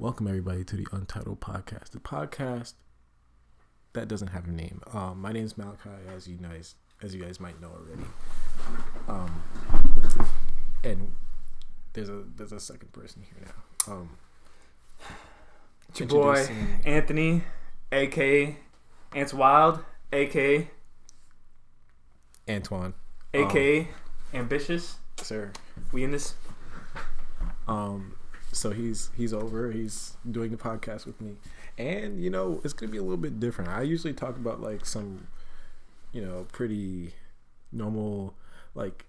Welcome everybody to the Untitled podcast, the podcast that doesn't have a name. My name is Malachi, as you guys might know already. And there's a second person here now. It's your boy Anthony, aka Ants Wild, aka Antoine, aka Ambitious. Sir. We in this. So he's over. He's doing the podcast with me, and it's gonna be a little bit different. I usually talk about like some, pretty normal, like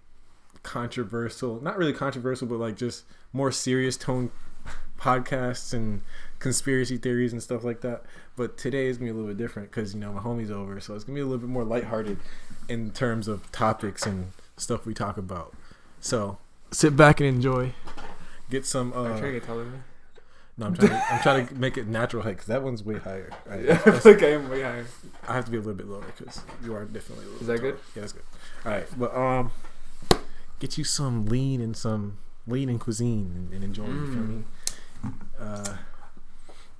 controversial, not really controversial, but like just more serious tone podcasts and conspiracy theories and stuff like that. But today is gonna be a little bit different because my homie's over, so it's gonna be a little bit more lighthearted in terms of topics and stuff we talk about. So sit back and enjoy. Get some. Are you trying to get taller than me? No, I'm trying to make it natural height because that one's way higher. Right? Yeah, I feel like I am way higher. I have to be a little bit lower because you are definitely a little. Is that taller. good? Yeah, that's good. All right, but get you some lean and cuisine and enjoy. You feel me? You know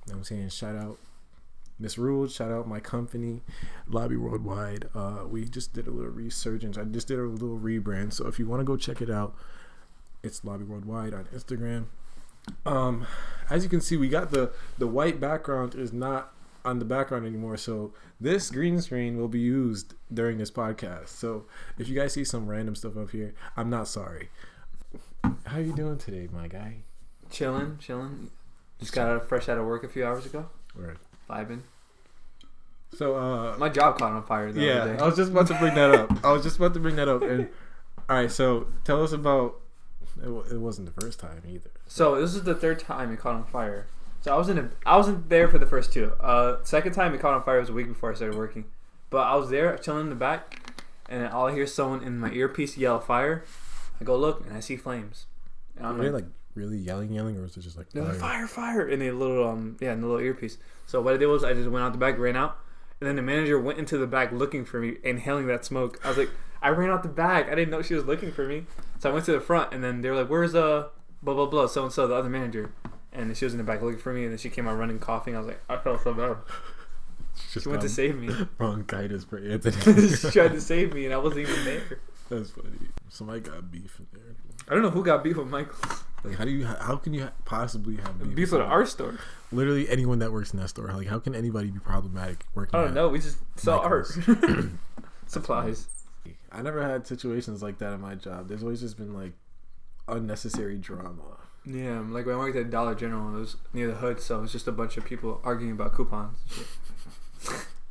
what I'm saying? Shout out Miss Ruled. Shout out my company, Lobby Worldwide. We just did a little resurgence. I just did a little rebrand. So if you want to go check it out, it's Lobby Worldwide on Instagram. As you can see, we got the white background is not on the background anymore. So this green screen will be used during this podcast. So if you guys see some random stuff up here, I'm not sorry. How you doing today, my guy? Chilling. Just got fresh out of work a few hours ago. Right. Vibing. So my job caught on fire the other day. I was just about to bring that up. And all right, so tell us about. It wasn't the first time either. So this is the third time it caught on fire. So I wasn't there for the first two. Second time it caught on fire was a week before I started working. But I was there chilling in the back, and all I hear is someone in my earpiece yell fire. I go look and I see flames. And I'm like really yelling, or was it just like fire? In a little in the little earpiece. So what I did was I just went out the back, ran out, and then the manager went into the back looking for me, inhaling that smoke. I was like, I ran out the back. I didn't know she was looking for me. So I went to the front, and then they were like, "Where's blah blah blah so and so, the other manager?" And she was in the back looking for me, and then she came out running, coughing. I was like, I felt so bad. She went to save me. Bronchitis for Anthony. She tried to save me, and I wasn't even there. That's funny. Somebody got beef in there. I don't know who got beef with Michael. Like, how can you possibly have beef with our store? Literally anyone that works in that store. Like, how can anybody be problematic working? I don't know. We just sell art. Supplies. I never had situations like that in my job. There's always just been like unnecessary drama. Yeah, like when I worked at Dollar General, it was near the hood, so it was just a bunch of people arguing about coupons.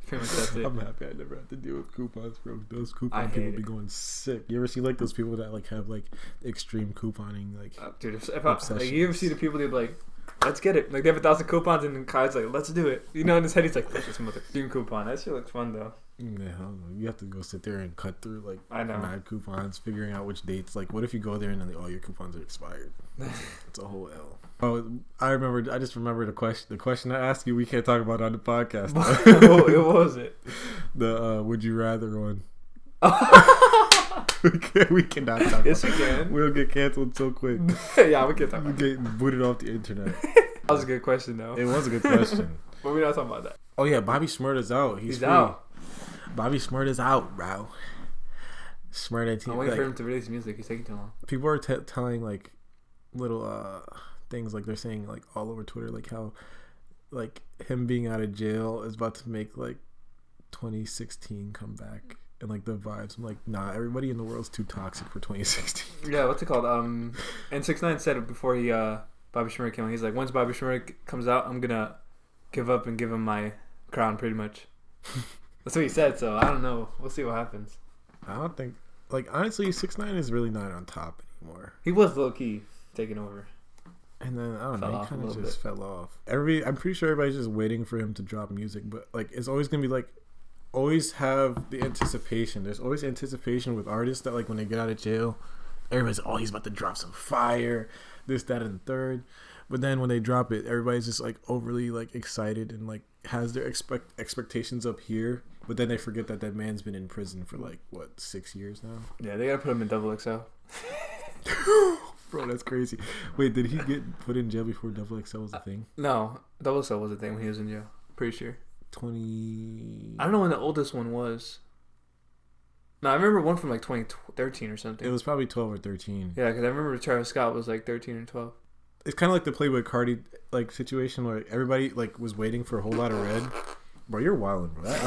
Pretty much that's it. I'm happy I never had to deal with coupons, bro. Those coupon people be going sick. You ever see like those people that like have like extreme couponing, like dude? Like, you ever see the people that be like, let's get it. Like they have 1,000 coupons, and then Kai's like, let's do it. In his head, he's like, this mother coupon. That shit looks fun though. Yeah, I don't know. You have to go sit there and cut through like mad coupons, figuring out which dates. Like, what if you go there and then all your coupons are expired? It's a whole L. Oh, I just remember the question. The question I asked you, we can't talk about on the podcast. What was it? The would you rather one. we cannot talk. Yes, we can. We'll get canceled so quick. Yeah, we can't talk. We get booted off the internet. That was a good question, though. It was a good question. But we're not talking about that. Oh yeah, Bobby Shmurda's out. He's out. Bobby Shmurda's out, bro. Shmurda. I'm waiting for him to release music. He's taking too long. People are telling like little things, like they're saying like all over Twitter, like how like him being out of jail is about to make like 2016 come back, and like the vibes. I'm like, nah, everybody in the world's too toxic for 2016. Yeah, what's it called? And 6ix9ine said it before Bobby Shmurda came on. He's like, once Bobby Shmurda comes out, I'm gonna give up and give him my crown, pretty much. That's what he said, so I don't know. We'll see what happens. I don't think, like, honestly, 6ix9ine is really not on top anymore. He was low-key taking over. And then, I don't know, he kind of just fell off. I'm pretty sure everybody's just waiting for him to drop music, but, like, it's always going to be, like, always have the anticipation. There's always anticipation with artists that, like, when they get out of jail, everybody's, he's about to drop some fire, this, that, and the third. But then when they drop it, everybody's just, like, overly, like, excited and, like, has their expectations up here. But then they forget that man's been in prison for, like, 6 years now? Yeah, they gotta put him in XXL. Bro, that's crazy. Wait, did he get put in jail before Double XL was a thing? No, Double XL was a thing when he was in jail. Pretty sure. 20. I don't know when the oldest one was. No, I remember one from like 2013 or something. It was probably 12 or 13. Yeah, because I remember Travis Scott was like 13 or 12. It's kind of like the Playboy Cardi like situation where everybody like was waiting for a whole lot of red. Bro, you're wildin', bro. That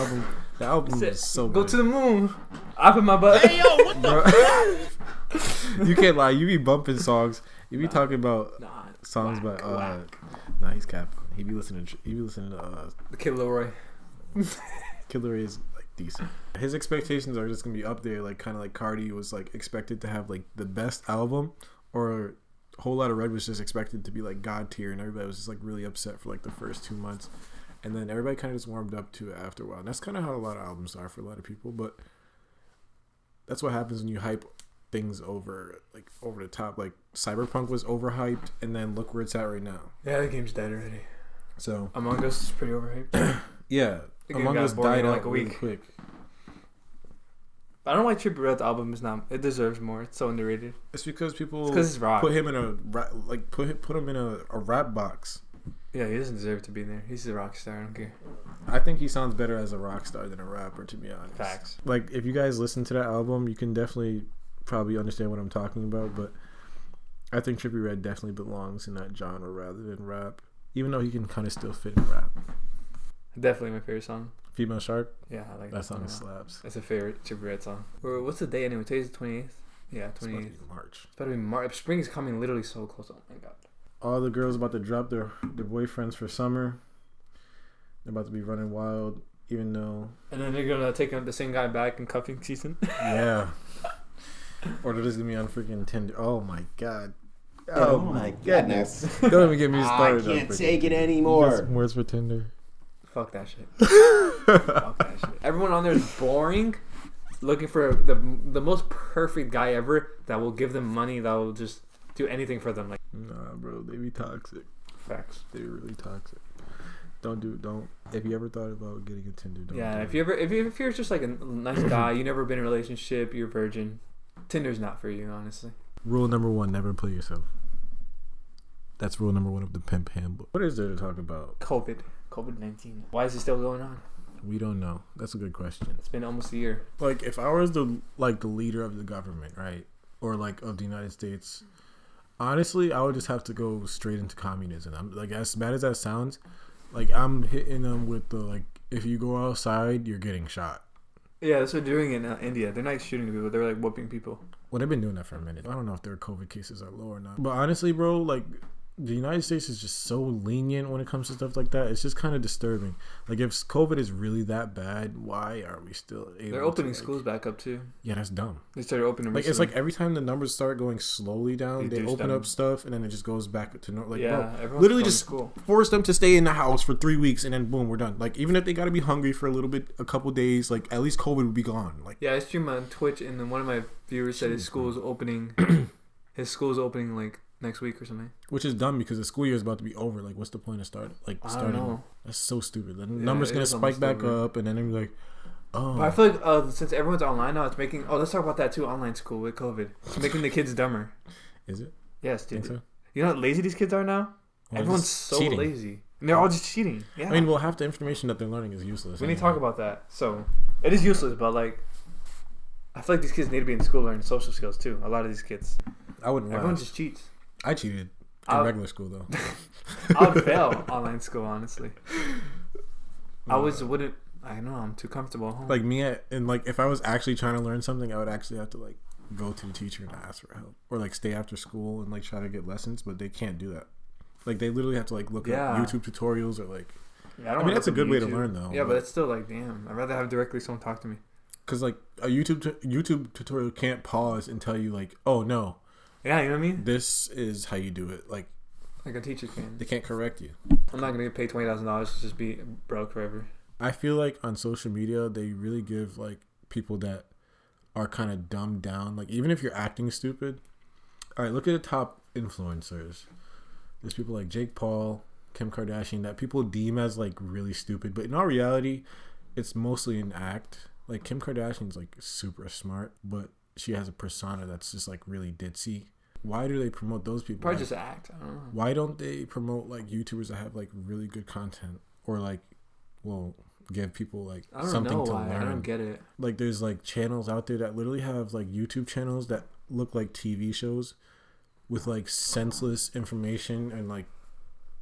album is so good. Go to the moon. I put my butt. Hey, yo, what the You can't lie. You be bumping songs. You be talking about songs by Nah, he's capping. He be listening to The Kid Leroy. Kid Leroy is like decent. His expectations are just gonna be up there, like kind of like Cardi was like expected to have like the best album, or Whole Lot of Red was just expected to be like god tier, and everybody was just like really upset for like the first 2 months, and then everybody kind of just warmed up to it after a while. And that's kind of how a lot of albums are for a lot of people, but that's what happens when you hype things over the top. Like Cyberpunk was overhyped, and then look where it's at right now. Yeah, the game's dead already. So Among Us is pretty overhyped. Yeah, The game Among got Us boring died in out like a really week. quick. I don't know why Trippie Redd's album is not. It deserves more. It's so underrated. It's because people it's rock. put him in put him in a rap box. Yeah, he doesn't deserve to be there. He's a rock star. I don't care. I think he sounds better as a rock star than a rapper, to be honest. Facts. Like, if you guys listen to that album, you can definitely probably understand what I'm talking about, but I think Trippie Redd definitely belongs in that genre rather than rap, even though he can kind of still fit in rap. Definitely my favorite song. Female Shark? Yeah, I like That song slaps. That's a favorite Trippie Redd song. Or what's the day anyway? Today's the 28th? Yeah, 28th. It's about to be March. It's about to be March. Spring is coming literally so close. Oh my god. All the girls about to drop their boyfriends for summer. They're about to be running wild, even though... And then they're going to take the same guy back in cuffing season. Yeah. Or they're just going to be on freaking Tinder. Oh my god. Oh my goodness. Don't even get me I started. can't take it anymore. Words for Tinder. Fuck that shit. Fuck that shit. Everyone on there is boring, looking for the most perfect guy ever that will give them money, that will just do anything for them. Like, Nah, bro, they be toxic. facts. They be really toxic. Don't. If you ever thought about getting a Tinder, don't. Yeah, do it. if you're just like a nice guy, you never been in a relationship, you're a virgin, Tinder's not for you, honestly. Rule number 1: never play yourself. That's rule number 1 of the pimp handbook. What is there to talk about? COVID-19. Why is it still going on? We don't know. That's a good question. It's been almost a year. Like, if I was the leader of the government, right, or like of the United States, honestly, I would just have to go straight into communism. I'm like, as bad as that sounds, like I'm hitting them with the like, if you go outside, you're getting shot. Yeah, that's what they're doing in India. They're not shooting people. They're like whooping people. Well, they've been doing that for a minute. I don't know if their COVID cases are low or not. But honestly, bro, like, the United States is just so lenient when it comes to stuff like that. It's just kind of disturbing. Like, if COVID is really that bad, why are we still able They're opening to, like, schools back up too. Yeah, that's dumb. They started opening. Like, it's recently. like every time the numbers start going slowly down, They they do open stuff. up stuff, and then it just goes back to normal. Like, yeah, bro, everyone's literally going to just school. force them to stay in the house for 3 weeks, and then boom, we're done. Like, even if they got to be hungry for a little bit, a couple days, like, at least COVID would be gone. Like, Yeah, I stream on Twitch, and then one of my viewers said his school is opening. His school is opening like next week or something. which is dumb because the school year is about to be over. Like, what's the point of starting? I don't Starting? know. That's so stupid. The number's it gonna is spike almost back over. up, and then they're like, oh, But I feel like since everyone's online now, it's making. Oh, let's talk about that too. Online school with COVID, it's making the kids dumber. is it? Yes, Think dude. so? You know how lazy these kids are now. Well, Everyone's just so cheating. lazy, and they're all just cheating. Yeah. I mean, well, half the information that they're learning is useless. we need to anyway. talk about that. So it is useless, but like, I feel like these kids need to be in school learning social skills too. A lot of these kids. I wouldn't lie. Everyone just cheats. I cheated in I'll- regular school though. I would fail online school, honestly. I wouldn't. I know I'm too comfortable at home. Like me, and like if I was actually trying to learn something, I would actually have to like go to the teacher and ask for help, or like stay after school and like try to get lessons. But they can't do that. Like they literally have to like look Yeah. up YouTube tutorials or like. Yeah, I don't mean, wanna that's a look up good way to YouTube. learn though. Yeah, but it's still like, damn. I'd rather have directly someone talk to me. Because like a YouTube tutorial can't pause and tell you like, oh no, Yeah, you know what I mean? this is how you do it. Like Like a teacher can. they can't correct you. I'm not gonna get paid $20,000 to just be broke forever. I feel like on social media they really give like people that are kind of dumbed down. Like even if you're acting stupid. All right, look at the top influencers. There's people like Jake Paul, Kim Kardashian that people deem as like really stupid, but in all reality, it's mostly an act. Like Kim Kardashian's like super smart, but she has a persona that's just like really ditzy. why do they promote those people? Probably like, just act. I don't know. Why don't they promote like YouTubers that have like really good content or like, well, give people like I don't something know to why. learn? I don't get it. Like there's like channels out there that literally have like YouTube channels that look like TV shows with like senseless information and like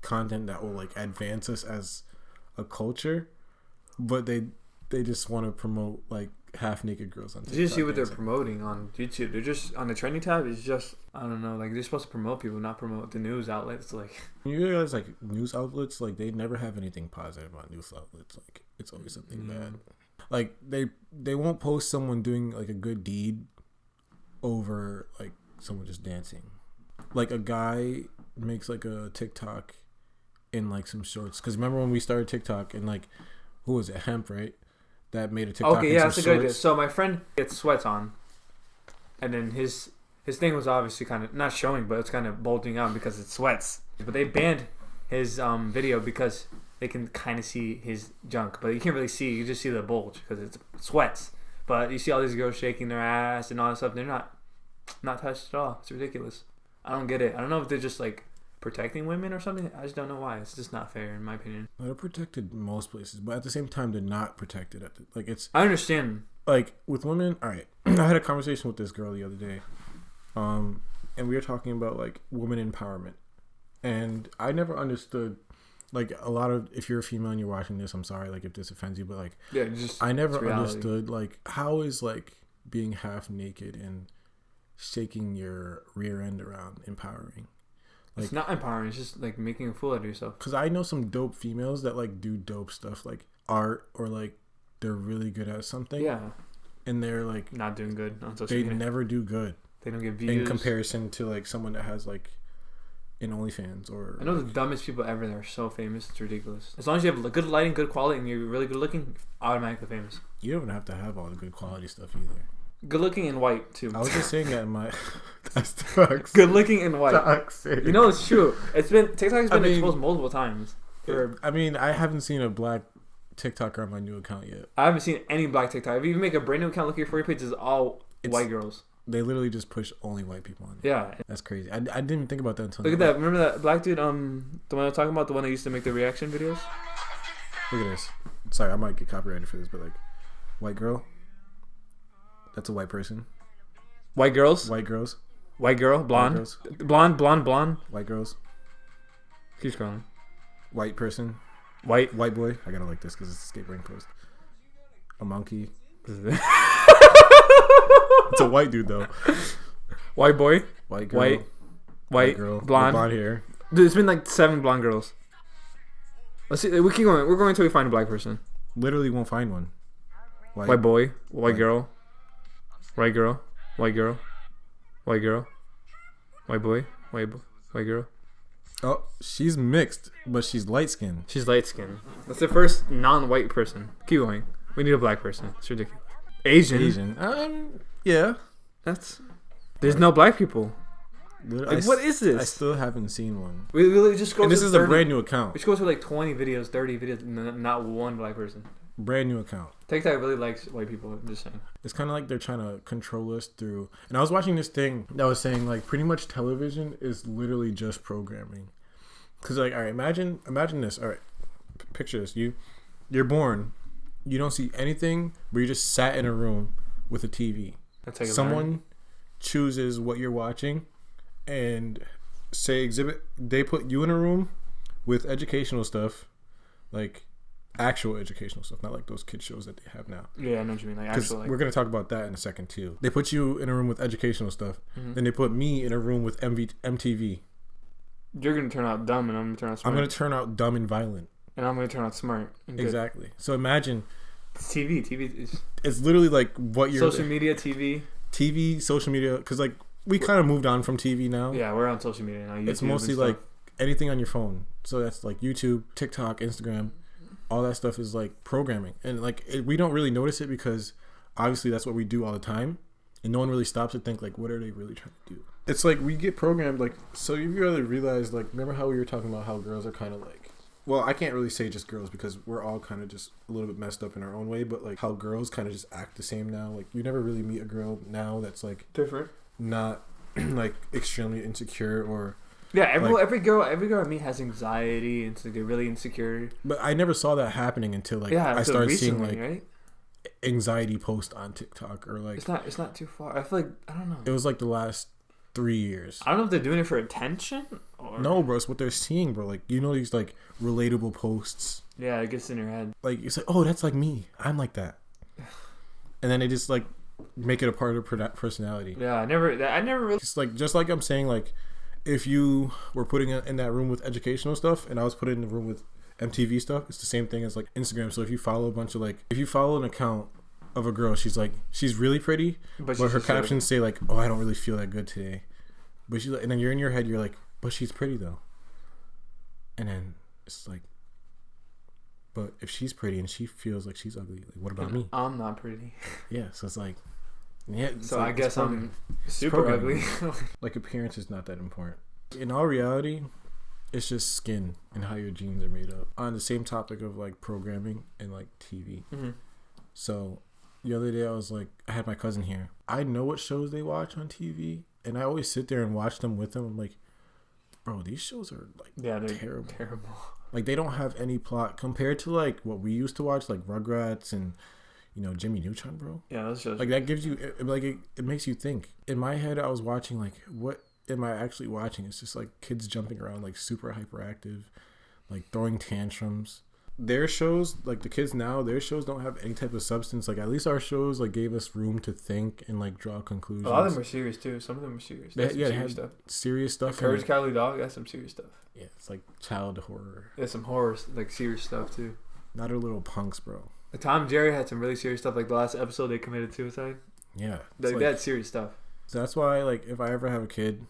content that will like advance us as a culture, but they just want to promote like half naked girls on TikTok. Did you see what they're dancing. promoting on YouTube? They're just on the trending tab. It's just, I don't know, like they're supposed to promote people, not promote the news outlets. Like, You realize like news outlets, like they never have anything positive on news outlets. Like it's always something bad. Like they won't post someone doing like a good deed over like someone just dancing. Like a guy makes like a TikTok in like some shorts. Because remember when we started TikTok and like, who was it? Hemp, right? That made a TikTok. okay, yeah, that's a good idea. So my friend gets sweats on, and then his thing was obviously kind of not showing, but it's kind of bulging out because it's sweats. But they banned his video because they can kind of see his junk, but you can't really see. You just see the bulge because it's sweats. But you see all these girls shaking their ass and all that stuff. They're not touched at all. It's ridiculous. I don't get it. I don't know if they're just like protecting women or something. I just don't know why. It's just not fair in my opinion. They're protected most places, but at the same time, they're not protected. Like it's. I understand. Like with women, all right. I had a conversation with this girl the other day, and we were talking about like women empowerment, and I never understood. Like a lot of, if you're a female and you're watching this, I'm sorry, like if this offends you, but like, Yeah, just I never understood like how is like being half naked and shaking your rear end around empowering. Like, it's not empowering. It's just like making a fool out of yourself. Because I know some dope females that like do dope stuff like art or like they're really good at something. Yeah. And they're like not doing good on social they media. never do good. They don't get views. In comparison to like someone that has like an OnlyFans or. I know the dumbest people ever that are so famous. It's ridiculous. As long as you have good lighting, good quality, and you're really good looking, automatically famous. You don't have to have all the good quality stuff either. Good looking and white too. I was just saying that in my. That's toxic. Good looking and white. Toxic. You know it's true. It's been TikTok has been exposed multiple times. I mean, I haven't seen a black TikToker on my new account yet. I haven't seen any black TikTok. If you make a brand new account, look at your for you page, it's all white girls. They literally just push only white people on it. Yeah. That's crazy. I didn't even think about that until Look at that. Remember that black dude, the one I was talking about, the one that used to make the reaction videos? Look at this. Sorry, I might get copyrighted for this, but like, white girl. That's a white person. White girls? White girls. White girl? Blonde? White girls. Blonde? White girls. Keep scrolling. White person. White boy. I gotta like this because it's a skateboarding post. A monkey. It's a white dude though. White boy. White girl. White girl. Blonde. Blonde hair. Dude, it's been like 7 blonde girls. Let's see. We keep going. We're going until we find a black person. Literally won't find one. White boy. White girl. White girl. White girl. White girl. White boy. White girl. Oh, she's mixed, but she's light skinned. She's light skinned. That's the first non-white person. Keep going. We need a black person. It's ridiculous. Asian. Yeah. There's no black people. Like, what is this? I still haven't seen one. We really just go. And to this is 30, a brand new account. We should go through like 20 videos, 30 videos, and not one black person. Brand new account. TikTok really likes white people. I'm just saying. It's kind of like they're trying to control us through. And I was watching this thing that was saying like pretty much television is literally just programming. Because like, all right, imagine this. All right, picture this. You're born. You don't see anything, but you just sat in a room with a TV. That's like Someone chooses what you're watching, and say exhibit. They put you in a room with educational stuff, like actual educational stuff, not like those kid shows that they have now. Yeah, I know what you mean. Like actual. Like, we're gonna talk about that in a second too. They put you in a room with educational stuff, then they put me in a room with MTV. You're gonna turn out dumb, and I'm gonna turn out smart. I'm gonna turn out dumb and violent. And I'm gonna turn out smart. And Exactly. So imagine. It's TV. TV is. It's literally like what you're. Social media, TV. TV, social media, because like we kind of moved on from TV now. Yeah, we're on social media now. YouTube it's mostly like anything on your phone. So that's like YouTube, TikTok, Instagram. All that stuff is like programming, and like we don't really notice it because obviously that's what we do all the time, and no one really stops to think like, what are they really trying to do? It's like we get programmed like. So you really realize like, remember how we were talking about how girls are kind of like. Well, I can't really say just girls because we're all kind of just a little bit messed up in our own way, but like how girls kind of just act the same now. Like you never really meet a girl now that's like different. Not like extremely insecure or. Yeah, every girl I meet has anxiety and so they're really insecure. But I never saw that happening until like I started recently, seeing like right? anxiety posts on TikTok or like it's not too far. I feel like I don't know. It was like the last 3 years. I don't know if they're doing it for attention or no, bro. It's what they're seeing, bro. Like these like relatable posts. Yeah, it gets in your head. Like it's like, oh, that's like me. I'm like that. And then they just like make it a part of their personality. Yeah, I never really. Just like I'm saying, like if you were putting it in that room with educational stuff, and I was putting in the room with MTV stuff, it's the same thing as like Instagram. So if you follow if you follow an account of a girl, she's really pretty, but her captions say like, oh, I don't really feel that good today. But she's like, and then you're in your head, you're like, but she's pretty though. And then it's like, but if she's pretty and she feels like she's ugly, like, what about me? I'm not pretty. Yeah, so it's like, yeah. So like, I guess I'm super ugly. Like appearance is not that important. In all reality, it's just skin and how your genes are made up. On the same topic of like programming and like TV. Mm-hmm. So the other day I had my cousin here. I know what shows they watch on TV, and I always sit there and watch them with them. I'm like, bro, these shows are like they're terrible. Like they don't have any plot compared to like what we used to watch, like Rugrats and Jimmy Neutron, bro. Yeah, those shows. Like that gives you it makes you think. In my head, I was watching like, what am I actually watching? It's just like kids jumping around like super hyperactive, like throwing tantrums. Their shows, like the kids now, their shows don't have any type of substance. Like at least our shows like gave us room to think and like draw conclusions. A lot of them are serious too. Some of them are serious. Serious stuff. Serious stuff. Courage Cowardly Dog, that's some serious stuff. Yeah, it's like child horror. There's some horror, like serious stuff too. Not our little punks, bro. Tom and Jerry had some really serious stuff. Like the last episode, they committed suicide. Yeah, they had serious stuff. So that's why, like, if I ever have a kid,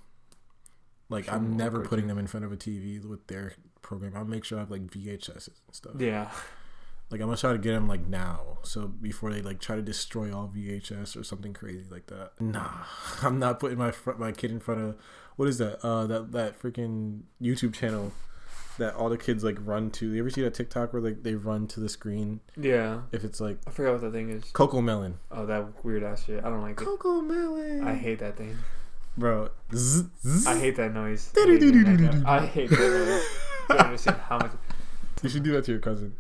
like, I'm never putting them in front of a TV with their program. I'll make sure I have like VHSs and stuff. Yeah. Like I'm gonna try to get them like now, so before they like try to destroy all VHS or something crazy like that. Nah, I'm not putting my kid in front of what is that? That freaking YouTube channel that all the kids like run to. You ever see that TikTok where like they run to the screen? Yeah. If it's like I forgot what that thing is. Coco Melon. Oh, that weird ass shit. I don't like it. Coco Melon. I hate that thing. Bro. I hate that noise. I hate that noise. You don't understand how much. You should do that to your cousin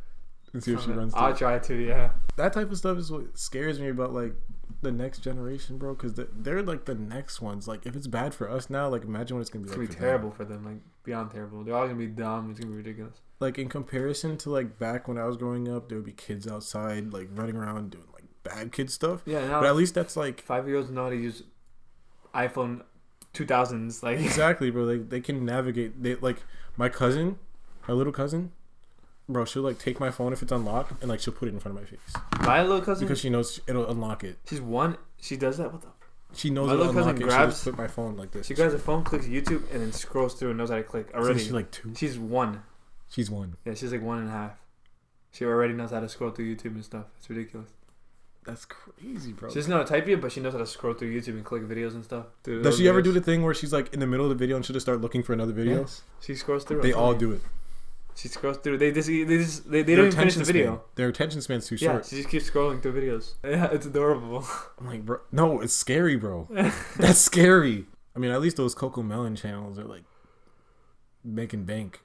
and see if she runs. I'll try to, yeah. That type of stuff is what scares me about like the next generation, bro. Because they're like the next ones. Like if it's bad for us now, like imagine what it's gonna be. It's gonna be terrible for them. Like beyond terrible. They're all gonna be dumb. It's gonna be ridiculous. Like in comparison to like back when I was growing up, there would be kids outside like running around doing like bad kid stuff. Yeah, but at least that's like 5-year-olds know how to use iPhone 2000s. Like exactly, bro. They can navigate. They like my cousin, my little cousin. Bro, she'll like take my phone if it's unlocked and like she'll put it in front of my face. My little cousin, because she knows it'll unlock it. She's one. She does that. What the? She knows my little cousin grabs. She'll just put my phone like this. She grabs her phone, clicks YouTube, and then scrolls through and knows how to click. Already, she's like 2. She's 1. She's 1. Yeah, she's like 1.5. She already knows how to scroll through YouTube and stuff. It's ridiculous. That's crazy, bro. She doesn't know how to type yet, but she knows how to scroll through YouTube and click videos and stuff. Does she ever do the thing where she's like in the middle of the video and she'll just start looking for another video? Yes. She scrolls through. They all do it. She scrolls through. They don't even finish the video. Their attention span's too short. Yeah, she just keeps scrolling through videos. Yeah, it's adorable. I'm like, bro, no, it's scary, bro. That's scary. I mean, at least those Coco Melon channels are like making bank.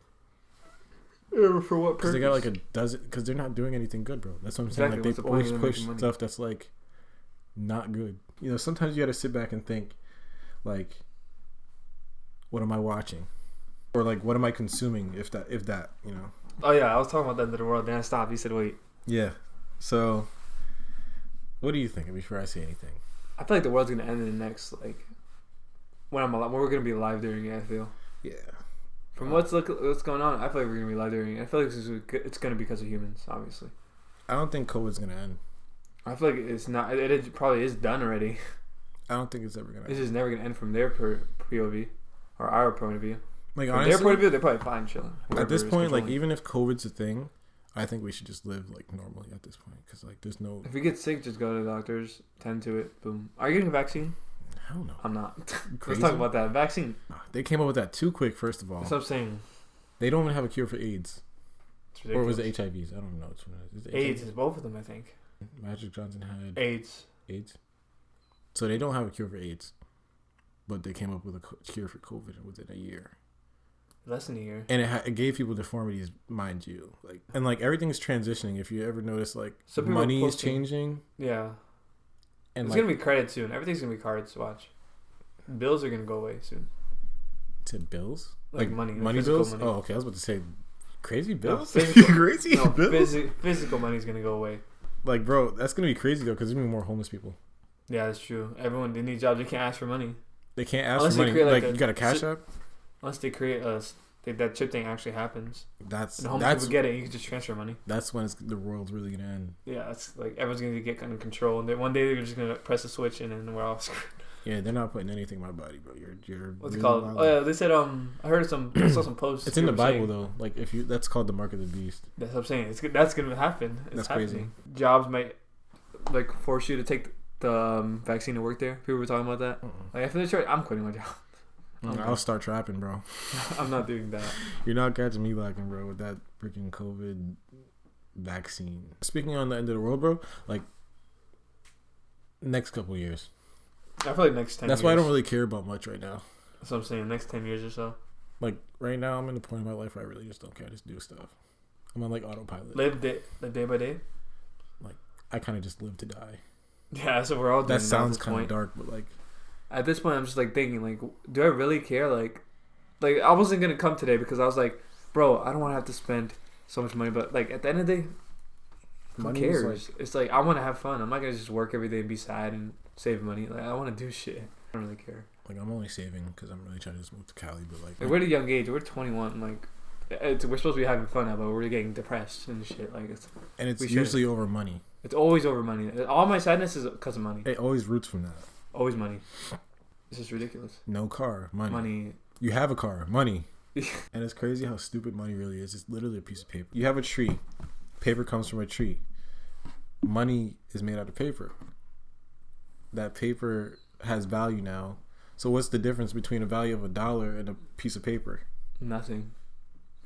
Yeah, for what purpose? Because they got like a dozen. Because they're not doing anything good, bro. That's what I'm saying. Like they always push stuff that's like not good. You know, sometimes you got to sit back and think, like, what am I watching? Or like, what am I consuming? If that, you know. Oh yeah, I was talking about the end of the world. Then I stopped. You said wait. Yeah. So, what do you think before I say anything? I feel like the world's gonna end in the next like when I'm alive. When we're gonna be alive during it. I feel. Yeah. From what's going on, I feel like we're gonna be alive during it. I feel like it's gonna be because of humans, obviously. I don't think COVID's gonna end. I feel like it's not. It probably is done already. I don't think it's ever gonna. This is never gonna end from their POV or our point of view. Like from honestly, their point of view, they're probably fine chilling. At this point, like even if COVID's a thing, I think we should just live like normally at this point because like there's no. If we get sick, just go to the doctors, tend to it. Boom. Are you getting a vaccine? Hell no. I'm not. Let's talk about that vaccine. They came up with that too quick. First of all, that's what I'm saying. They don't even have a cure for AIDS. Or was it HIVs? I don't know which one it is. AIDS is both of them, I think. Magic Johnson had AIDS. So they don't have a cure for AIDS. but they came up with a cure for COVID within a year. Less than a year. And it gave people deformities, mind you. Like everything's transitioning. If you ever notice, like money is changing. Yeah. And it's gonna be credit soon. Everything's gonna be cards. Watch. Bills are gonna go away soon. To bills? Like money. Money bills? Money. Oh, okay. I was about to say crazy bills. No, bills. Physical money's gonna go away. Like, bro, that's gonna be crazy though, because there's gonna be more homeless people. Yeah, that's true. Everyone, they need jobs. They can't ask for money. They can't ask for money. Like you got a cash app. Unless they create that chip thing actually happens. That's and homeless people get it. You can just transfer money. That's when the world's really gonna end. Yeah, it's like everyone's gonna get kind of control, and then one day they're just gonna press a switch, and then we're all screwed. Yeah, they're not putting anything in my body, bro. You're what's really it called? wild. Oh yeah, they said I saw some posts. It's in the Bible though. Like that's called the mark of the beast. That's what I'm saying. That's gonna happen. It's happening. Crazy. Jobs might like force you to take the vaccine to work there. People were talking about that. Like after the church, I'm quitting my job. I'll start trapping, bro. I'm not doing that. You're not catching me lacking, bro, with that freaking COVID vaccine. Speaking on the end of the world, bro, like next couple years. I feel like next 10 That's years. why I don't really care about much right now. That's what I'm saying. Next 10 years or so. Like right now, I'm in the point in my life where I really just don't care. I just do stuff. I'm on like autopilot. Live day by day. Like I kind of just live to die. Yeah, that's what we're all doing. That sounds kind of dark, but like at this point, I'm just like thinking, like, do I really care? Like I wasn't gonna come today because I was like, bro, I don't want to have to spend so much money. But like at the end of the day, who cares? It's like I want to have fun. I'm not gonna just work every day and be sad and save money. Like I want to do shit. I don't really care. Like I'm only saving because I'm really trying to just move to Cali. But like we're at a young age. We're 21. Like we're supposed to be having fun now, but we're getting depressed and shit. Like it's usually over money. It's always over money. All my sadness is because of money. It always roots from that. Always money. This is ridiculous. No car, money. Money. You have a car, money. And it's crazy how stupid money really is. It's literally a piece of paper. You have a tree. Paper comes from a tree. Money is made out of paper. That paper has value now. So what's the difference between a value of $1 and a piece of paper? Nothing.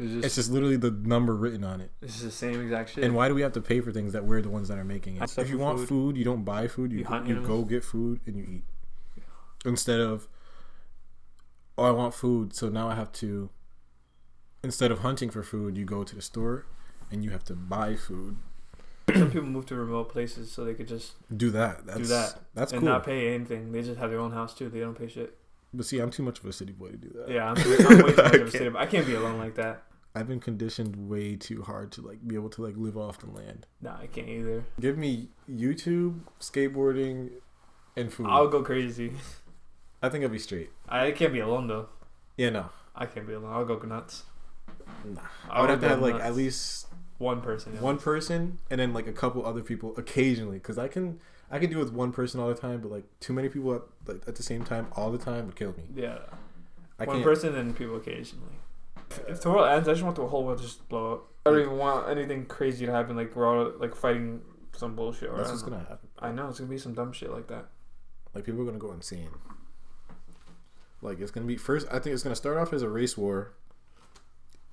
It's just literally the number written on it. It's the same exact shit. And why do we have to pay for things that we're the ones that are making it? If you want food, you don't buy food. You go get food and you eat. Instead of, oh, I want food, so now I have to, instead of hunting for food, you go to the store and you have to buy food. Some people move to remote places so they could just do that. That's and cool. Not pay anything. They just have their own house too. They don't pay shit. But see, I'm too much of a city boy to do that. Yeah, I'm way too much of a city boy. I can't be alone like that. I've been conditioned way too hard to like be able to like live off the land. Nah, I can't either. Give me YouTube, skateboarding, and food. I'll go crazy. I think I'll be straight. I can't be alone though. Yeah, no. I can't be alone. I'll go nuts. Nah. I would have to have like at least one person. One person, and then like a couple other people occasionally, because I can do with one person all the time, but like too many people at the same time all the time would kill me. Yeah. One person and people occasionally. If the world ends, I just want the whole world to just blow up. I don't even want anything crazy to happen. Like we're all like fighting some bullshit. Or that's what's gonna happen. I know it's gonna be some dumb shit like that. Like people are gonna go insane. Like it's gonna be first. I think it's gonna start off as a race war,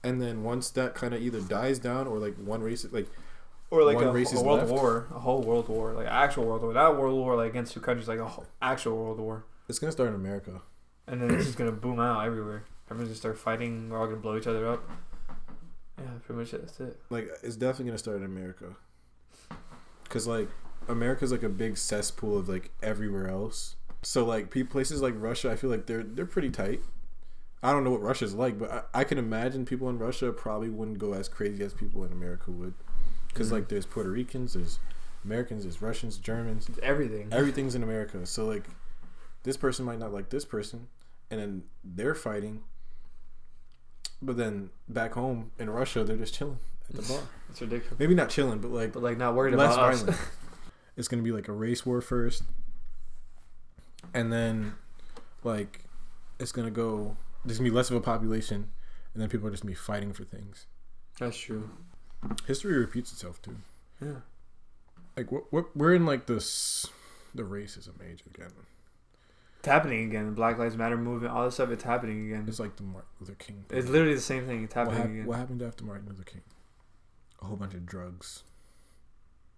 and then once that kind of either dies down or like one race like. Or like a world war, a whole world war, like actual world war. Not world war like against two countries, like a whole actual world war. It's gonna start in America, and then it's just gonna boom out everywhere. Everyone's gonna start fighting. We're all gonna blow each other up. Yeah, pretty much that's it. Like it's definitely gonna start in America, cause like America's like a big cesspool of like everywhere else. So like places like Russia, I feel like they're pretty tight. I don't know what Russia's like, but I can imagine people in Russia probably wouldn't go as crazy as people in America would. Because, like, there's Puerto Ricans, there's Americans, there's Russians, Germans. It's everything. Everything's in America. So, like, this person might not like this person. And then they're fighting. But then back home in Russia, they're just chilling at the bar. It's ridiculous. Maybe not chilling, but, like not worried about violent. us. It's going to be, like, a race war first. And then, like, it's going to go... There's going to be less of a population. And then people are just going to be fighting for things. That's true. History repeats itself too. Yeah. Like we're in like the racism age again. It's happening again. The Black Lives Matter movement, all this stuff, it's happening again. It's like the Martin Luther King thing. It's literally the same thing. It's happening again. What happened after Martin Luther King? A whole bunch of drugs.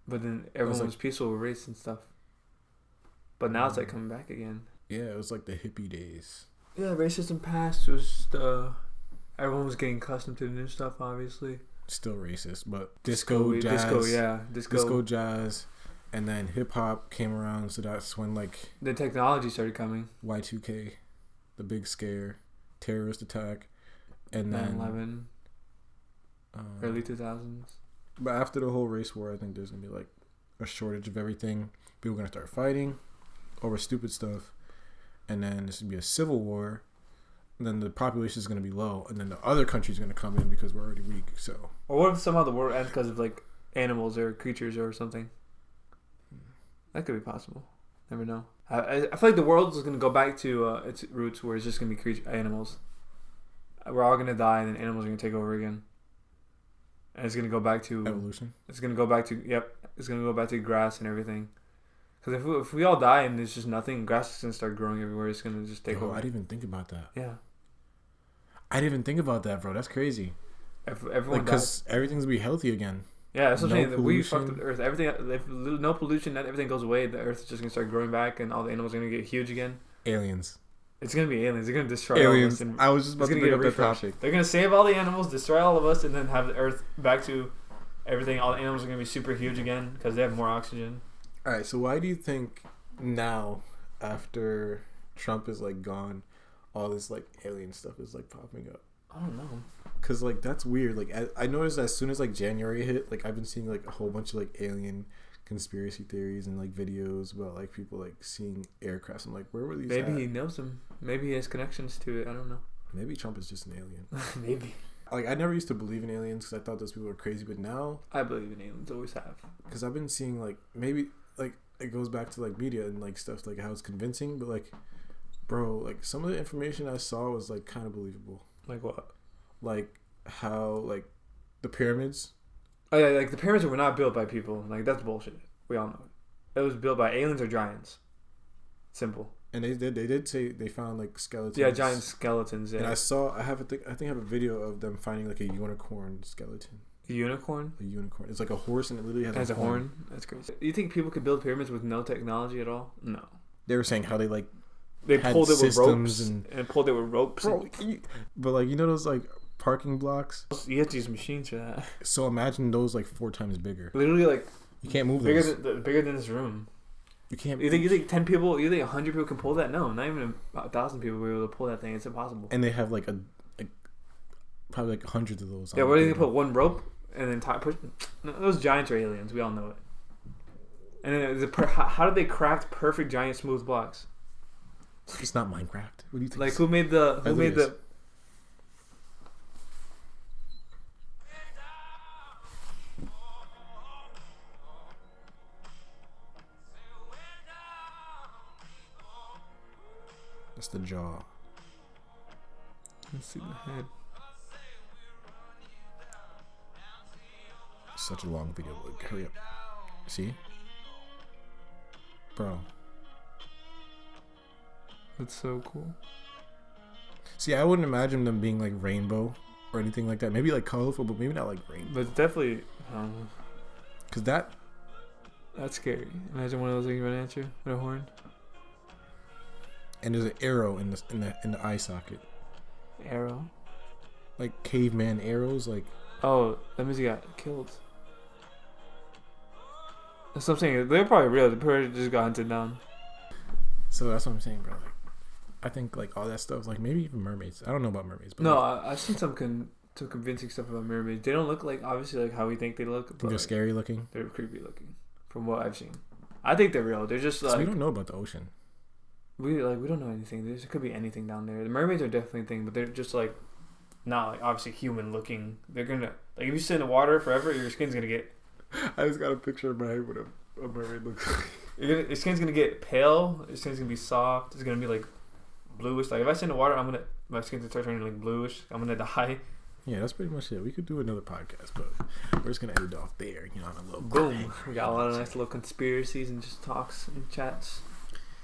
But then everyone was peaceful with race and stuff. But now it's like coming back again. Yeah, it was like the hippie days. Yeah, racism passed. It was just, everyone was getting accustomed to the new stuff, obviously. Still racist, but disco, jazz. Disco, jazz. And then hip hop came around, so that's when like the technology started coming. Y2K, the big scare, terrorist attack, and then 9/11, early 2000s. But after the whole race war, I think there's gonna be like a shortage of everything. People are gonna start fighting over stupid stuff, and then there's gonna be a civil war. And then the population is gonna be low, and then the other country's gonna come in because we're already weak. So, or what if somehow the war ends because of like animals or creatures or something? That could be possible. Never know. I feel like the world is going to go back to its roots where it's just going to be animals. We're all going to die and then animals are going to take over again. And it's going to go back to... evolution? It's going to go back to... Yep. It's going to go back to grass and everything. Because if we all die and there's just nothing, grass is going to start growing everywhere. It's going to just take over. I didn't even think about that. Yeah. I didn't even think about that, bro. That's crazy. Everyone because everything's going to be healthy again. Yeah, that's what I'm saying. We fucked with the earth. Everything, if no pollution, everything goes away. The earth is just gonna start growing back, and all the animals are gonna get huge again. Aliens. It's gonna be aliens. They're gonna destroy aliens. all of us. I was just about to bring up that topic. They're gonna save all the animals, destroy all of us, and then have the earth back to everything. All the animals are gonna be super huge again because they have more oxygen. All right. So why do you think now, after Trump is like gone, all this like alien stuff is like popping up? I don't know. Cause like that's weird. Like I noticed as soon as like January hit, like I've been seeing like a whole bunch of like alien conspiracy theories and like videos about like people like seeing aircrafts. I'm like, where were these? Maybe he knows them. Maybe he has connections to it. I don't know. Maybe Trump is just an alien. Maybe. Like I never used to believe in aliens because I thought those people were crazy, but now I believe in aliens. Always have. Because I've been seeing like maybe like it goes back to like media and like stuff like how it's convincing, but like, bro, like some of the information I saw was like kind of believable. Like what? Like how like the pyramids. Oh yeah, like the pyramids were not built by people. Like that's bullshit. We all know it. It was built by aliens or giants. Simple. And they did say they found like skeletons. Yeah, giant skeletons. Yeah. And I think I have a video of them finding like a unicorn skeleton. A unicorn? A unicorn. It's like a horse and it literally has a horn. That's crazy. You think people could build pyramids with no technology at all? No. They were saying how they like pulled it with ropes and pulled it with ropes. Bro, but like you know those like parking blocks? You have to use machines for that. So imagine those like 4 times bigger. Literally like you can't move bigger those. Bigger than this room. You can't. You think 10 people? You think 100 people can pull that? No, not even 1,000 people will be able to pull that thing. It's impossible. And they have like probably like hundreds of those. Yeah, what are they gonna put one rope and then push? No, those giants are aliens. We all know it. And then how did they craft perfect giant smooth blocks? It's not Minecraft. What do you think? Like who made the? That's the jaw. Let's see the head. Such a long video. Like, hurry up. See? Bro. That's so cool. See, I wouldn't imagine them being like rainbow or anything like that. Maybe like colorful, but maybe not like rainbow. But it's definitely... Because that's scary. Imagine one of those things run at you with a horn. And there's an arrow in the eye socket. Arrow? Like caveman arrows, like. Oh, that means he got killed. That's what I'm saying. They're probably real. The person just got hunted down. So that's what I'm saying, bro. Like, I think like all that stuff, like maybe even mermaids. I don't know about mermaids, but no, like, I've seen some convincing stuff about mermaids. They don't look like obviously like how we think they look. But they're like, scary looking. They're creepy looking, from what I've seen. I think they're real. They're just like we don't know about the ocean. We don't know anything. There could be anything down there. The mermaids are definitely a thing, but they're just like not like obviously human looking. They're gonna like if you sit in the water forever, your skin's gonna get. I just got a picture in my head what a mermaid looks like. Your skin's gonna get pale. Your skin's gonna be soft. It's gonna be like bluish. Like if I sit in the water, my skin's gonna start turning like bluish. I'm gonna die. Yeah, that's pretty much it. We could do another podcast, but we're just gonna end it off there. You know, on a little boom. We got a lot of nice little conspiracies and just talks and chats.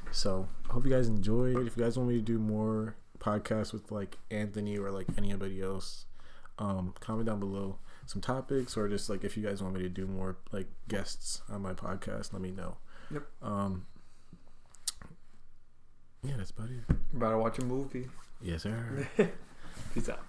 So I hope you guys enjoyed. If you guys want me to do more podcasts with like Anthony or like anybody else, comment down below some topics, or just like if you guys want me to do more like guests on my podcast, let me know. Yep. Yeah, that's about it. About to watch a movie. Yes, sir. Peace out.